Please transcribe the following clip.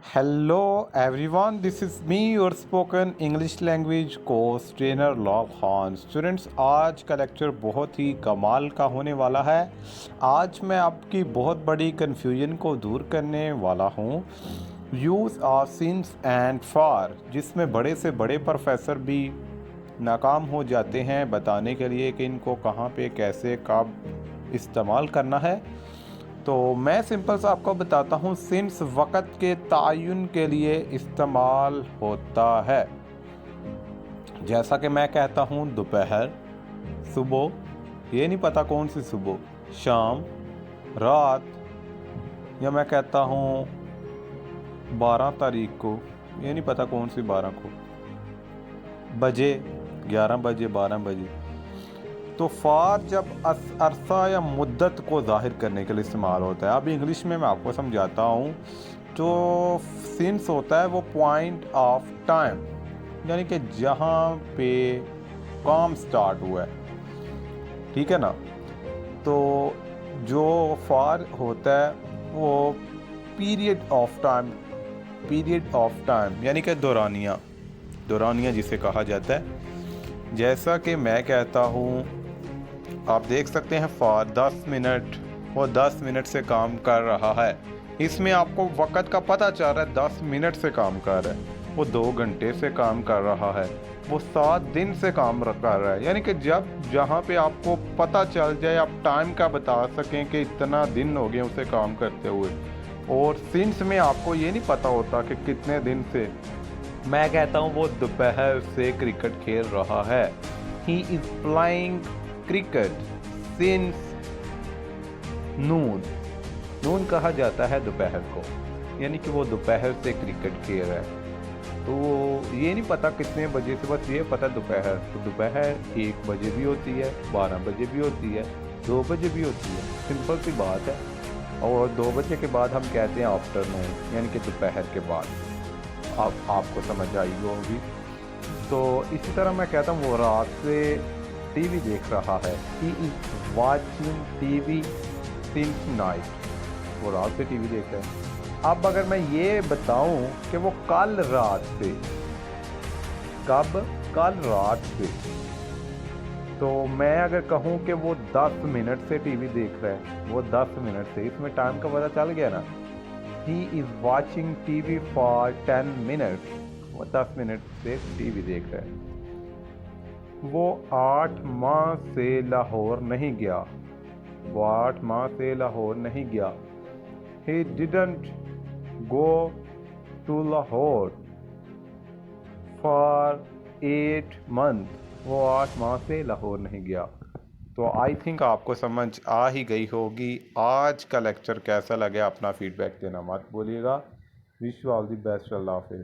Hello everyone, this is me your spoken English language course trainer law Khan. Students, आज का lecture बहुत ही कमाल का होने वाला है। आज मैं आपकी बहुत बड़ी कन्फ्यूजन को दूर करने वाला हूँ। Use of since and for, जिसमें बड़े से बड़े प्रोफेसर भी नाकाम हो जाते हैं बताने के लिए कि इनको कहाँ पे कैसे कब इस्तेमाल करना है। तो मैं सिंपल सा आपको बताता हूँ। सिंस वक़्त के तयन के लिए इस्तेमाल होता है। जैसा कि मैं कहता हूँ दोपहर, सुबह, ये नहीं पता कौन सी सुबह, शाम, रात, या मैं कहता हूँ 12 तारीख को, ये नहीं पता कौन सी 12 को, बजे, 11 बजे, 12 बजे। तो फार जब अरसा या मुद्दत को ज़ाहिर करने के लिए इस्तेमाल होता है। अब इंग्लिश में मैं आपको समझाता हूँ। जो सिंस होता है वो पॉइंट ऑफ टाइम, यानी कि जहाँ पे काम स्टार्ट हुआ है, ठीक है ना। तो जो फार होता है वो पीरियड ऑफ टाइम, यानी कि दौरानिया जिसे कहा जाता है। जैसा कि मैं कहता हूँ, आप देख सकते हैं फॉर 10 मिनट, वो 10 मिनट से काम कर रहा है। इसमें आपको वक़्त का पता चल रहा है, 10 मिनट से काम कर रहा है, वो 2 घंटे से काम कर रहा है, वो 7 दिन से काम कर रहा है। यानी कि जब जहाँ पे आपको पता चल जाए, आप टाइम का बता सकें कि इतना दिन हो गए उसे काम करते हुए। और सिंस में आपको ये नहीं पता होता कि कितने दिन से। मैं कहता हूँ वो दोपहर से क्रिकेट खेल रहा है। He is playing cricket since noon कहा जाता है दोपहर को, यानी कि वो दोपहर से क्रिकेट खेल रहा है। तो ये नहीं पता कितने बजे से, बस ये पता दोपहर। तो दोपहर 1 बजे भी होती है, 12 बजे भी होती है, 2 बजे भी होती है। सिंपल सी बात है। और 2 बजे के बाद हम कहते हैं आफ्टरनून, यानी कि दोपहर के बाद। आपको समझ आई होगी। तो इसी तरह मैं कहता हूँ वो रात से टीवी देख रहा है। He is watching TV since night, वो रात से टीवी देख रहा है। अब अगर मैं ये बताऊं कि वो कल रात से, कल रात से, तो मैं अगर कहूं कि वो 10 मिनट से टीवी देख रहा है, वो 10 मिनट से, इसमें टाइम का पता चल गया ना। He is watching TV for 10 minute, वो 10 मिनट से टीवी देख रहा है। वो 8 माह से लाहौर नहीं गया, वो 8 माह से लाहौर नहीं गया। He didn't go to Lahore for 8 months, वो 8 माह से लाहौर नहीं गया। तो आई थिंक आपको समझ आ ही गई होगी। आज का लेक्चर कैसा लगे अपना फीडबैक देना मत भूलिएगा। Wish you all the best. अल्लाह हाफिज़।